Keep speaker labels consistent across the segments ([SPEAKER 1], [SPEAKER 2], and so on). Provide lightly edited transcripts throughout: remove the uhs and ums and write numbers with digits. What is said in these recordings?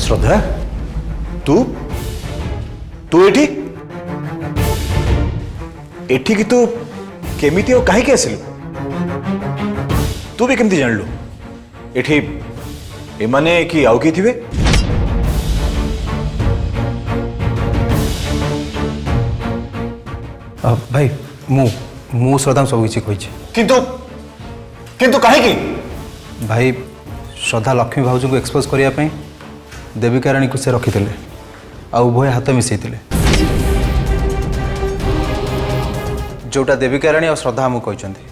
[SPEAKER 1] श्रद्धा तू तू एठी एठी कि तू केमिति और काहे के आसिलु तू भी केमती जानलु एठी एमाने कि आउ कि थिबे
[SPEAKER 2] भाई मु श्रद्धा सब किसी कही
[SPEAKER 1] किंतु किंतु काहे कि
[SPEAKER 2] भाई श्रद्धा लक्ष्मी भाउज को एक्सपोज करने देविका राणी को से रखी आ उभय हाथ मिसई जोटा देविका राणी और श्रद्धा आमको कहते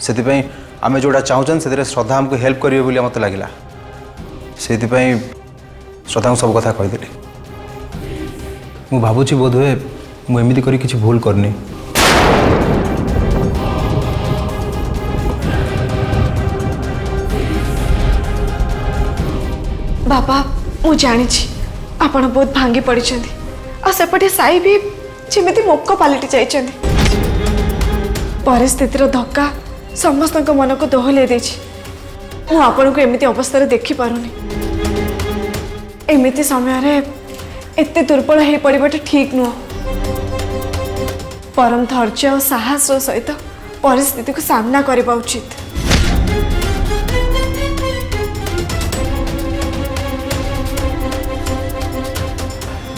[SPEAKER 2] से आम जोटा चाहूँ से श्रद्धा आमको हेल्प करेंगे मत लगला से श्रद्धा को सब कथा कहीदेली मु भावुची बोधहुए मुझे करी किसी भूल करनी
[SPEAKER 3] बाबा मु जानी आपण बहुत भांगी पड़ी सेपटे साई भी जमी मोक पलटि जाइए परिस्थितिर धक्का समस्त मन को दोहल मुझे को एमती अवस्था देखी पारुनी एमती समय एते दुर्बल हो पड़ाटा ठीक नुह परम धैर्य और साहस सहित परिस्थिति को सामना करने उचित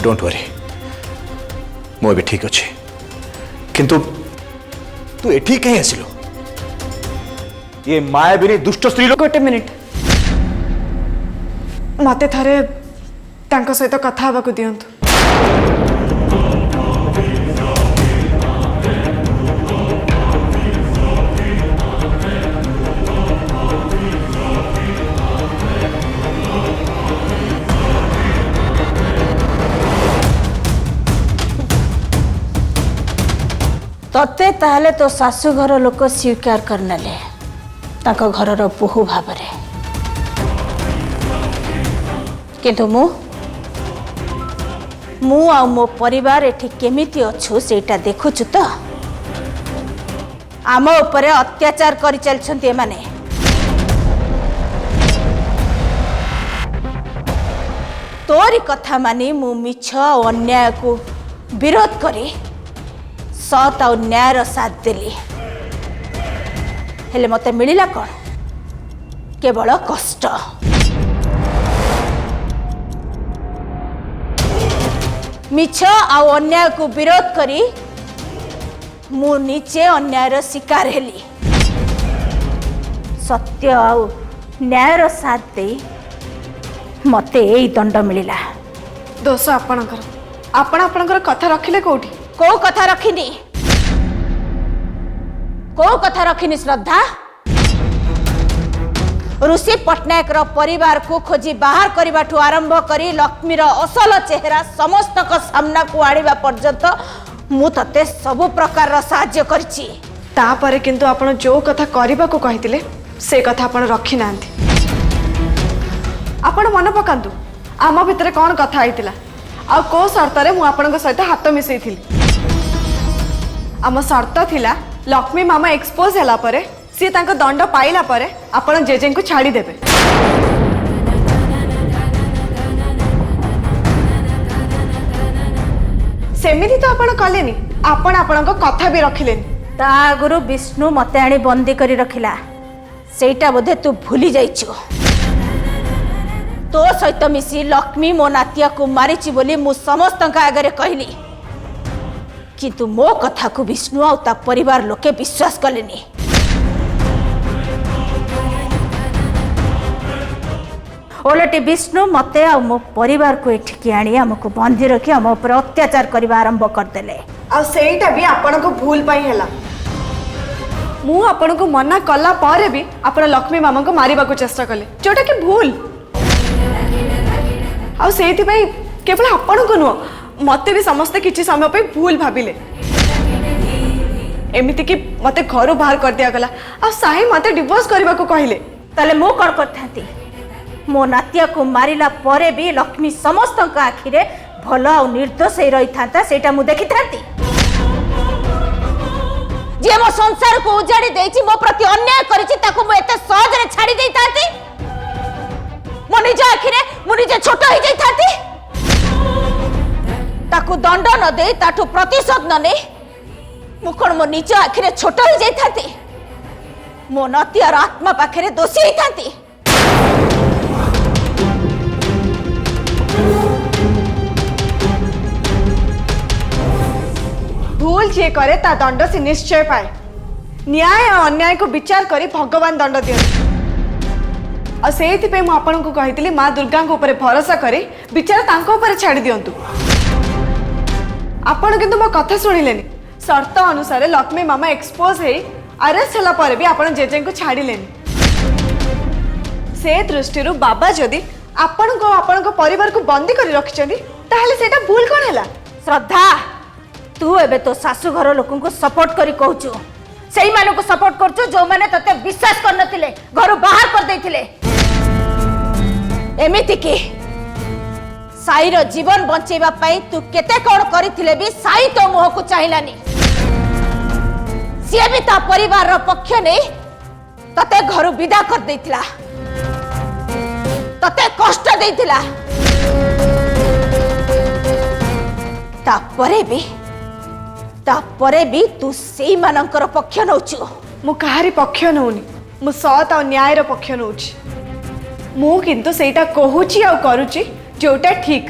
[SPEAKER 1] डोंट वरी मु भी ठीक अच्छे किंतु तू एठी कहीं आसिलु ये मायाबिनी दुष्ट स्त्री लोक
[SPEAKER 3] गोटे मिनिट मते थरे तांको सहित कथा हवा को दियंतु
[SPEAKER 4] तते ताहले तो शाशु घर लोक स्वीकार करने ताको घरर बोहू भाव किंतु मु आ मो परिवार एठी केमिति अच्छु सेटा देखुछु तो आम उपरे अत्याचार करि चलछन्ती एमाने तोरी कथा मानी मु मिछ और अन्याय को विरोध करी सत और न्यायर साथ देली हेले मते मिलिला कौन केवल कष्ट मिछ आ अन्याय को विरोध करी मु नीचे अन्यायर शिकार हेली सत्य आ न्यायर साथ दे मते एई दंड मिलिला
[SPEAKER 3] दोष आपणकर आपणकर कथा रखिले कोठी
[SPEAKER 4] को कथा रखिनी श्रद्धा ऋषि पट्टनायक परिवार को खोजी बाहर करने आरंभ करी लक्ष्मीर असल चेहरा समस्त को सामना को आनिबा पर्यंत मु तते सब प्रकार साहाय्य करछि
[SPEAKER 3] तापरे किंतु आपण जो कथा करबा को कहितिले से कथा आपण रखी नांती आपण मन पकांतु आम भितर कौन कथा आइतिला आ को शर्त रे मु आपन सहित हाथ मिसई थिली आम शर्त थिला लक्ष्मी मामा एक्सपोज होला परे सी तांको दंड पाइला परे आपण जेजे को छाड़ी देबे सेमिति तो आपण कलेनी आपण आपणको कथा भी रखिलेनी
[SPEAKER 4] ता गुरु विष्णु मते आनी बंदी करी रखिला सेटा बोधे तू भूली जाइछु तो सहित मिसी लक्ष्मी मो नातिया को मारिची बोली मु समस्त आगे कहली किंतु मो कथा को विष्णु आ ता परिवार लोके विश्वास कलेनी ओलटी विष्णु मते आ मो परिवार को एठिकी आनी हमको बंदी रखी हम ऊपर अत्याचार करबा आरंभ करदेले
[SPEAKER 3] आ सेटा भी आपण को भूल पाई हैला मु आपण को मना कला पारे भी आपण लक्ष्मी मामा को मारिबा को चेष्टा कले जोटा कि भूल आ सेति भाई केवल आपण को नुह मते भी समस्त किछि समय पे भूल भाबिले एमिति कि मते घर बाहर कर दिया गला आ साही मते डिवोर्स करबा को कहिले
[SPEAKER 4] ताले मो कर करथांती मो नातिया को मारिला परे भी लक्ष्मी समस्त आखिरे भल आ निर्दोष ही रही था सेटा मु देखि थांती जे मो संसार को उजाड़ी देछि मो प्रति अन्याय करिछि ताको मो एते सहज रे छाड़ी देई थांती मो मो निज आखिरे मु निजे छोट हो जाई थाती ताकू दंड न दे ताठू प्रतिशोध न ने मु कोन मो निज आखिरे छोट हो जाई थाती मो नतियार आत्मा पाखरे दोषी होई थाती
[SPEAKER 3] भूल जे करे ता दंड से निश्चय पाए न्याय और अन्याय को विचार करी भगवान दंड दियंती और से मु आपन को कही माँ दुर्गा ऊपर भरोसा करी विचार तांको ऊपर छाड़ी दियंतु आपण किंतु मो कथा सुनिलेनी शर्त अनुसार लक्ष्मी मामा एक्सपोज है अरेस्ट होला पर भी आपण जेजे को छाड़िलेनी से दृष्टि बाबा जदि आपण को परिवार को बंदी करी रखिछंदी ताहले सेटा भूल कोन हैला
[SPEAKER 4] श्रद्धा तू एबे तो शाशु घर लोक को सपोर्ट करी कहूचु सेई मानु को सपोर्ट करचु जो माने तते विश्वास कर नथिले घर बाहर कर देथिले एमिति की साईर जीवन बंचेबा पई तू केते कोन करिथिले भी साई तो मोह को चाहिलानी सी भी ता परिवार रो पक्ष नै तते घर विदा कर देथिला तते कष्ट देथिला तापरे भी तू सेई मानकर पक्ष नौचु
[SPEAKER 3] मु कहारी पक्ष नौनी मु सत और न्याय रो पक्ष नौची मु किंतु सेटा कहूची आ करूची जोटा ठीक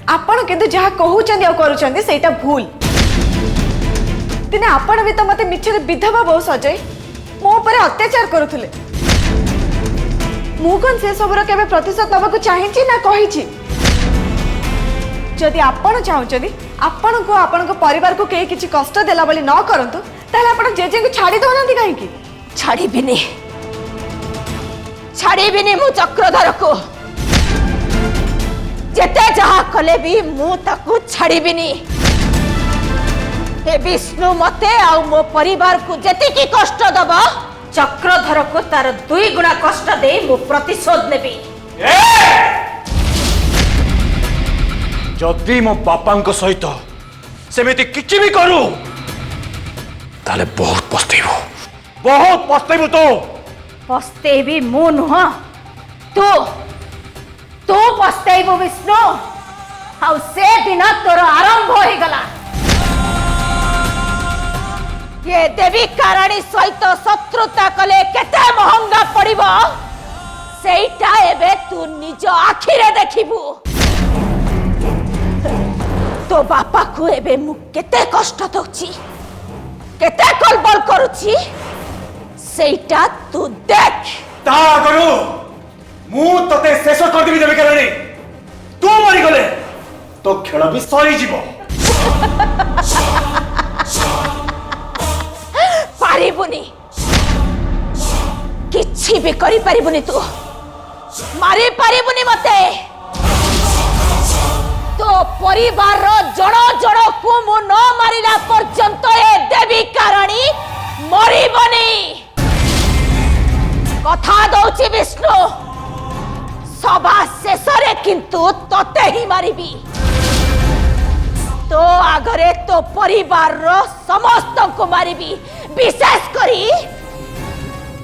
[SPEAKER 3] आपण किंतु जहा कहूचंदी आ करूचंदी सेटा भूल दिने आपण भी तो मते मिछरे विधवा बहु सजई मो ऊपर अत्याचार करूथले मु कोन से सबरो केबे प्रतिशोध नबा को चाहिची ना कहिची जदि आपण चाहुचंदी आपण को परिवार को केही किछि कष्ट देला बोली न करंतु ताले आपण जेजे को छाडी दोनांती काहे की
[SPEAKER 4] छाड़ी बिनी मु चक्रधर को जेते जहा कले भी मु ताकू छाड़ी बिनी ए विष्णु मते आ मो परिवार को जेति की कष्ट दबा चक्रधर को तार 2 गुना कष्ट दे मु प्रतिशोध नेबी
[SPEAKER 1] जदि मो बापा सहित सेमिति किछि भी करू ताले बहुत पछतैबो तो
[SPEAKER 4] पछतेबी मु नुह तू पछतेबो विष्णु आउ से दिन तोर आरंभ हो गला ये देवी कारणी सहित शत्रुता कले केते महंगा पड़िबो सेइटा एबे तू निज आखिरे देखिबू तो बापा को एबे मु केते कष्ट दउची केते कलबल करूची सेइटा तू देख
[SPEAKER 1] ता करू मु तते शेष कर देबी देवी कारणी तू मरी गले तो खेल भी सरी जीवो
[SPEAKER 4] पारिबुनी किछि भी करि पारिबुनी तू मारी पारिबुनी मते तो परिवार जण जण को मु न मारिला पर्यंत ए देवी कारणी मरिबनी कथा दउची विष्णु सभा शेषरे किंतु तते ही मारिबी तो आगरे तो परिवार समस्त को मारिबी विशेष करी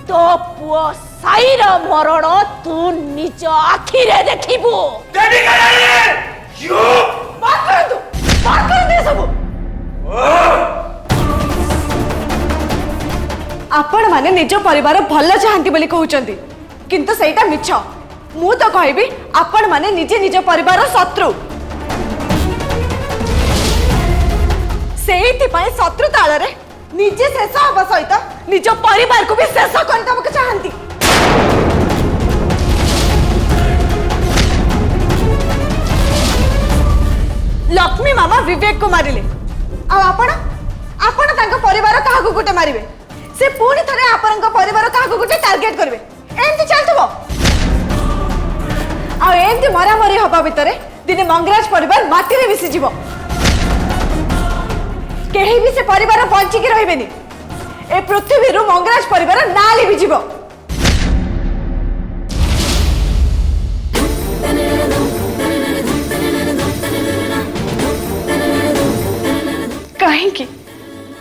[SPEAKER 4] तो पुओ साईर मरण तू निज आखिरे देखिबू
[SPEAKER 1] देवी कारणी यू
[SPEAKER 3] बात कर दे सब आपण माने निज परिवार भल चाहंती बोली कहउचंदी किंतु सेटा मिछ मु तो कहबी आपण माने निजे निज परिवार शत्रु सेइथि पय शत्रु ताळरे निजे शेष हबा सहित निज परिवार को भी शेष करदबक चाहंती लक्ष्मी मामा विवेक को मारिले आ आपण तांको परिवार काहा को गुटे मारिबे से पूरी थरे आपण को परिवार काहा को गुटे टारगेट करबे एंती चलतबो आ एंती मरा मरी हबा भितरे दिने मंगराज परिवार माटी रे मिसी जीवो केही भी से परिवार बंची के रहिबेनी ए पृथ्वी रु मंगराज परिवार नाली भी जीवो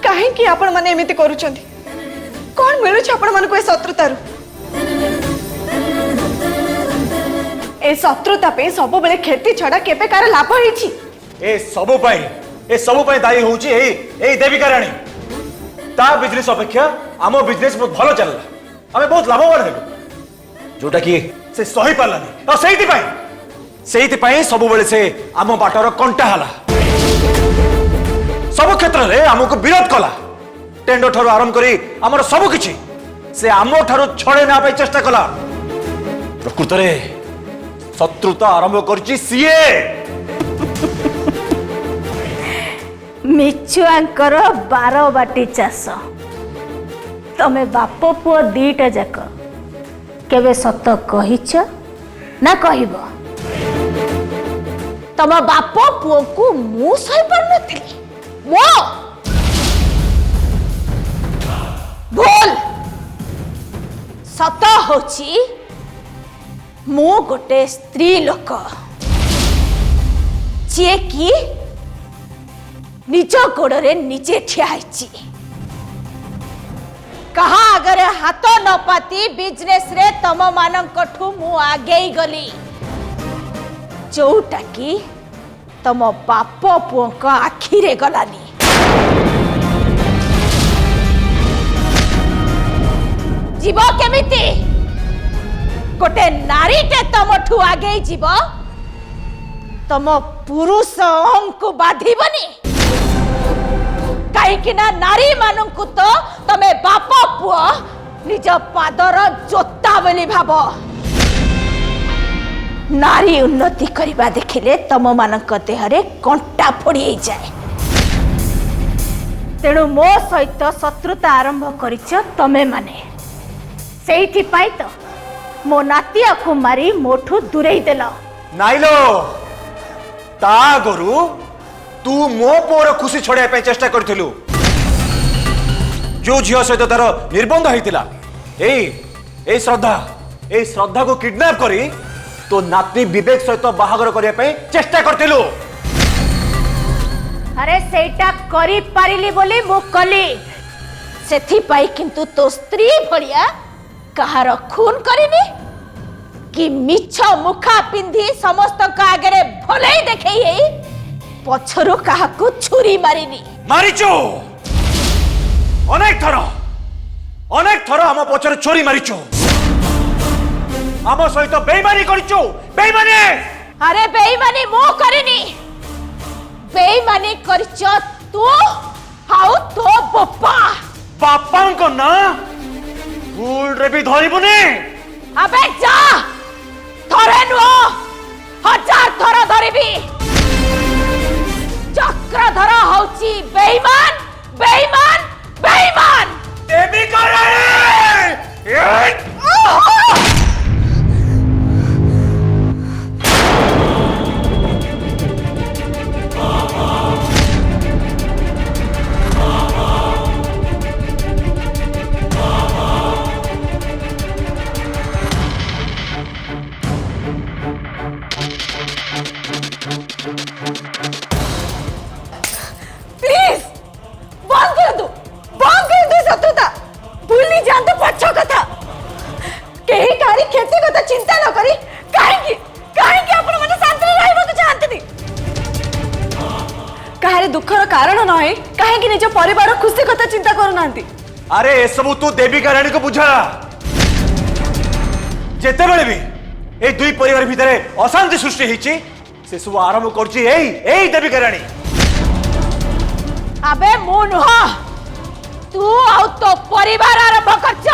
[SPEAKER 3] कहीं आपण माने एमिति करूछंती कोन मिलुछ आपण मन को ए शत्रुतारु ए शत्रुता पे सब बेले खेती छड़ा केबे कार लाभ होईची
[SPEAKER 1] ए सबु पई दायी होउची ए देविका रानी ता बिजनेस अपेक्षा आम बिजनेस बहुत भलो चलला आमे बहुत लाभवान हेलु जोटा कि से सही पालानी और सेहिति पई सब बेले से आम बाटर कंटा हला सब क्षेत्र रे हमको विरोध कला टेंडर ठारू आरंभ करी हमर सब किछि से आम ठारू छड़े ना पे चेष्टा कला प्रकृत रे शत्रुता आरंभ करछि सीए
[SPEAKER 4] मिछुआंकर 12 बाटी चाष तमे बाप पुओ दीटा जाक केबे सत कहिछ ना कहब तम बाप पुओ को मु सही पर नथिली वो बोल सत होची मु गोटे स्त्री लोक जे कि निज गोड़े निजे ठिया कहा अगर हाथ न पाती बिजनेस रे तम मानकठू मु आगे गली जोटा कि तम बाप पुओ का आखिरे गलानी जीव केमिति गोटे नारी टे तमठू आगे जीव तम पुरुष को बाधिबनी कहीं नारी मानू तो तमे बाप पुओ निज पादर जोता बोली भाव नारी उन्नति करवा देखिले तम मानक देहरे कंटा फोड़ी जाए तेणु मो सहित शत्रुता आरंभ करिछ तमे माने सेठी पाई तो मो नातिया को मारी मोठू दूरेई देल
[SPEAKER 1] नाइलो ता गुरु तू मो पोर खुशी छड़ाई पे चेष्टा करथिलु जो झियो सहित तार निर्बंध होइतिला ए श्रद्धा को किडनैप करी तो नातनी विवेक सहित बाहागर करिया पे चेष्टा करथिलु
[SPEAKER 4] अरे सेटा करी पारिली बोली मु कली सेथि पाई किंतु तो स्त्री भलिया कहार खून करिनी कि मिछ मुखा पिंधी समस्त का आगे भले देखई पछरु कहा को छुरी मारिनी
[SPEAKER 1] मारिचो अनेक थर हम पछर छुरी मारिचो हम सहित बेईमानी करिचो बेईमानी
[SPEAKER 4] अरे बेईमानी मु करिनी बेईमानी करिच तू हाउ तो बापा
[SPEAKER 1] को ना भूल रे भी धरिबुनी
[SPEAKER 4] अबे जा थरे नुओ 1000 थर धरिबी चक्रधर होची बेईमान बेईमान बेईमान
[SPEAKER 1] देवी करे
[SPEAKER 3] दुखर कारण न है कहीं निज परिवार खुशी कथा चिंता करूना
[SPEAKER 1] अरे ए सब तू देविका रानी को बुझा जेते बेले भी ए दुई परिवार भितर अशांति सृष्टि होईची से सब आरंभ करची एई देविका रानी
[SPEAKER 4] अबे मु नुह तू आउ तो परिवार आरंभ करछ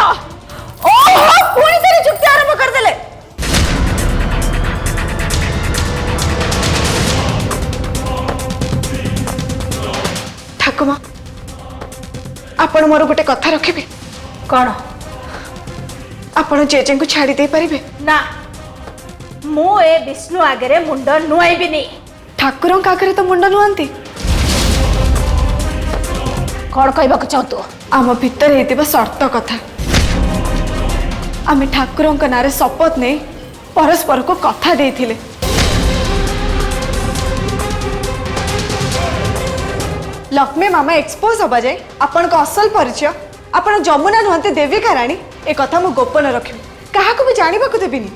[SPEAKER 4] ओहो पुणी तेरी चुक्ति आरंभ कर देले
[SPEAKER 3] ठाकुमा आपण मोर गोटे कथा रखिबे
[SPEAKER 4] कौन
[SPEAKER 3] आपण जेजे को छाड़ी दे परिबे
[SPEAKER 4] ना मु ए विष्णु आगे मुंड नुआईबिनी
[SPEAKER 3] ठाकुर आगे तो मुंड नुआंती
[SPEAKER 4] कौन कहबाक चाहू तू
[SPEAKER 3] आम भितर हेतिबा शर्त कथा आमे ठाकुर नारे शपथ नहीं परस्पर को कथा देथिले लक्ष्मी मामा एक्सपोज हवा जाए आपण को असल परिचय आपण जमुना नुहंती देविका रानी ए कथा मु गोपन रखिबी काहा को भी जानिबा को देबिनी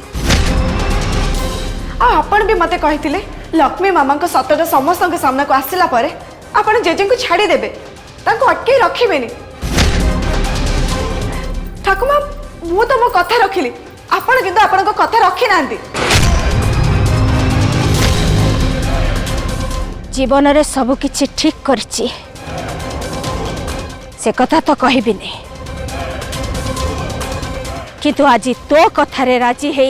[SPEAKER 3] आपण भी मते कहिथिले लक्ष्मी मामा को सतटा समस्त के सामना को आसिला परे आपण जेजे को छाड़ी देबे ताको अटके रखिबेनी। ठाकुमा मु तो मो कथा रखिली आपण किंतु आपण को कथा रखी नांती।
[SPEAKER 4] जीवन रे सब किछि ठीक करछि से कथा तो कहबिनी किंतु आज तो कथारे राजी है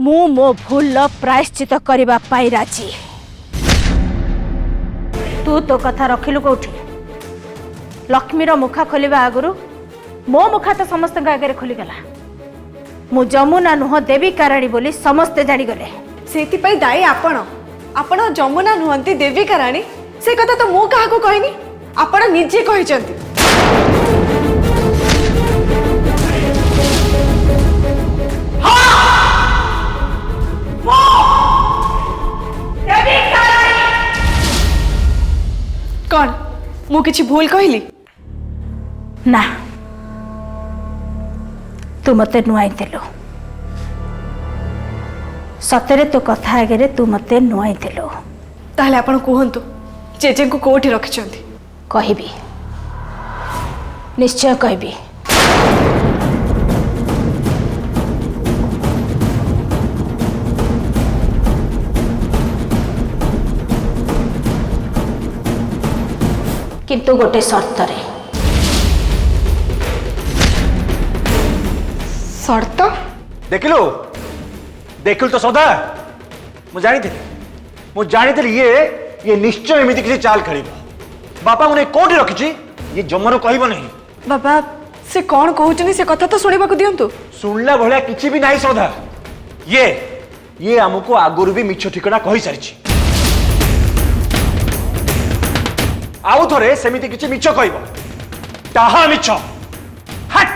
[SPEAKER 4] मु मो भूल प्रायश्चित करबा पाई राजी। तू तो कथा रखिलु कोठी लक्ष्मीर मुखा खोलिबा आगुरु मो मुखा तो समस्त आगे खोली गला। मु जमुना नुह देवी कारणी बोली समस्ते जानी गले।
[SPEAKER 3] सेति पई दाई आपण आपण जमुना नुहंती देविका रानी से कथा तो मु काहा को कहनी आपण निजे कहिचंती। कौन मु किछि भूल कहली
[SPEAKER 4] ना तू मते नुआई देलु सतरे तो कथा आगे तू मते नुआई देलु।
[SPEAKER 3] ताहले आपण कहंतु जेजे को कोठी रखिचंती।
[SPEAKER 4] कहबी निश्चय कहबी। किंतु गोटे शर्त रे।
[SPEAKER 3] शर्त
[SPEAKER 1] देखिलु देखिलु तो सौदा मु जानी ये निश्चय एमती किसी चाल खेल बापा मुझे कौटी रखी ये जमार कहब नहीं।
[SPEAKER 3] बाबा से कौन कहउचनी से कथा तो सुनिबा को दियंतु।
[SPEAKER 1] सुनला भलिया किछि भी नहीं सौदा ये हमको आगुरु भी मिछ ठिकना कहि सारिछि आउ थरे सेमिति किछि मिछ कहब ताहा मिछ हट।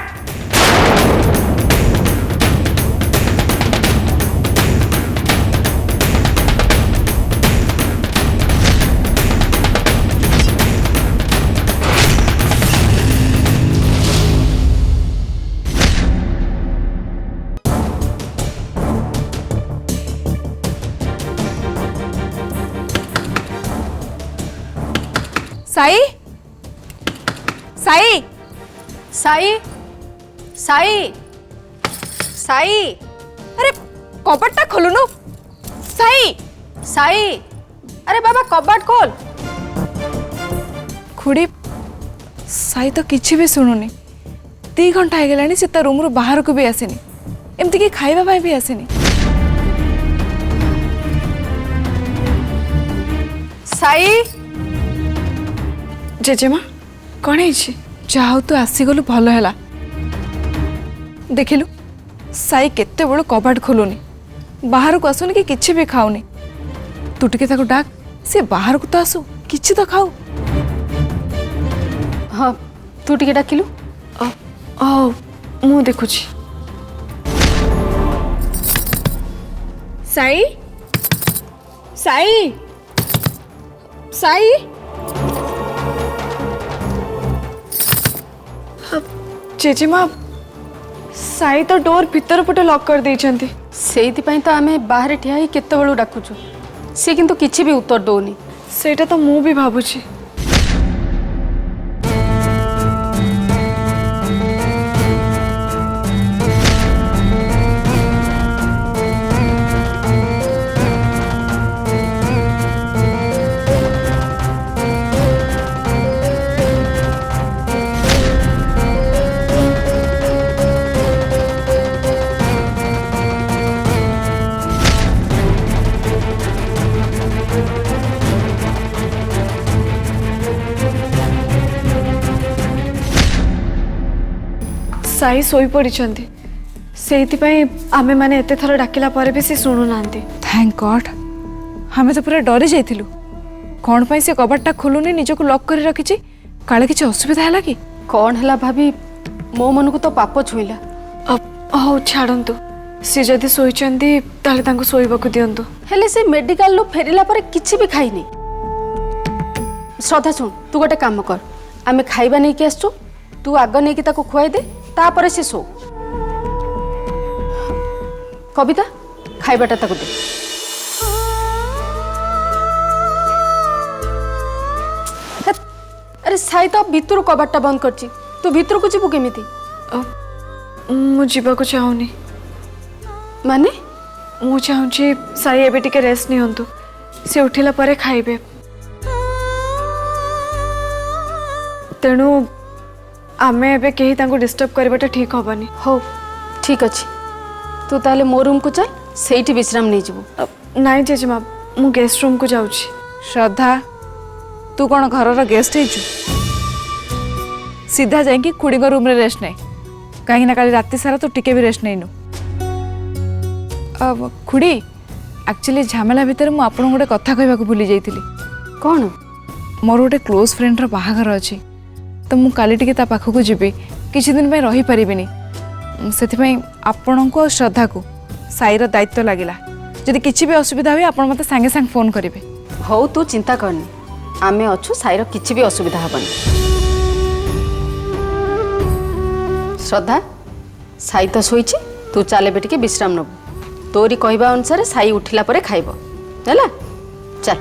[SPEAKER 3] साई साई साई साई साई अरे कबाटा खोलुनु साई साई अरे बाबा कबाट खोल। खुड़ी साई तो किछि भी सुनुनी 2 घंटा हो गलानी से ता रूम रो बाहर को भी आसेनी एमती कि खाइबा भाई भी आसेनी। साई जेजेमा कौन है चाहू तू आसीगलु भल है देखिलु साई केते बड़ कबाट खोलुनी बाहर को आसुनी कि किछि भी खाऊनी तू टिके ताको डाक से बाहर को तो आसु किछि तो खाऊ। हाँ तू टिके डाकिलु मु देखुछि। साई साई साई जेजेमा साई तो डोर भीतर पटे लॉक कर देइछंती
[SPEAKER 5] सेइथिपाई तो आमे बाहर ठिया ही केते बेलू डाकुछु से किंतु किछि भी उत्तर दौनी।
[SPEAKER 3] सेटा तो मु भी भाबुछि। साई सोई पड़िछंती सेइथिपाई आमे माने एते थर डाकिला परे भी से सुनु नांती। थैंक गॉड हमें तो पूरा डरी जाइथिलु कौन पाई से कबाटा खोलुनी निज को लॉक कर रखिछि काले किछि असुविधा हैला कि
[SPEAKER 5] कौन हैला भाभी मो मन को तो पाप छुईला।
[SPEAKER 3] हो छाड़ंतु सी जदि सोईचंती ताले तांको सोईबा को दियंतु।
[SPEAKER 5] हेले से मेडिकल लो फेरिला परे किछि भी खाइनी। श्रद्धा सुन तू गोटे काम कर आमे खाइबा नहीं कि आसछु तू आग नहीं कि ताको खुआई दे तापरे से सो कविता खाइबाटा ताको दे। हेत, अरे साई तो भितर कबाटा बंद करची तू भितर को जीवु केमिति?
[SPEAKER 3] मु जीवाको चाहूनी
[SPEAKER 5] माने
[SPEAKER 3] मु चाहूँगी साई एबे टिके रेस्ट नियंतु से उठिला परे खाइबे तेणु आमे एबे केही तांको डिस्टर्ब करबाटा ठीक होबनी।
[SPEAKER 5] हो ठीक अच्छे तू ताले मो रूम को चल सेठी विश्राम नहीं जीवु।
[SPEAKER 3] नाई जेजेमा मु गेस्ट रूम को जाउछी।
[SPEAKER 6] श्रद्धा तू कौन घर गेस्ट हेचु सीधा जाइए खुड़ी रूम रे रेस्ट नहीं कहीं काली राति सारा तो टिके भी रेस्ट नहीं खुड़ी एक्चुअली झमेला भितर मुझे आपन गोटे कथा कहवाक भूली जाइली।
[SPEAKER 5] कौन?
[SPEAKER 6] मोर गोटे क्लोज फ्रेंड बाहाघर अच्छी तो मुझे काली टिके ता पाखक जीवी किसी दिन में रही पारिबिनी से आपण को श्रद्धा को साईर दायित्व लगिला जदि किसी भी असुविधा हुए आप मत सांगे सांगे फोन करेंगे।
[SPEAKER 5] हो तू चिंता करनी आमे अच्छु साईर किछि भी असुविधा हबनी। श्रद्धा साई तो शोइछि तू चले बेटी के विश्राम नबु तोरी कहबा अनुसार साई उठिला परे खाइबो हैला चल।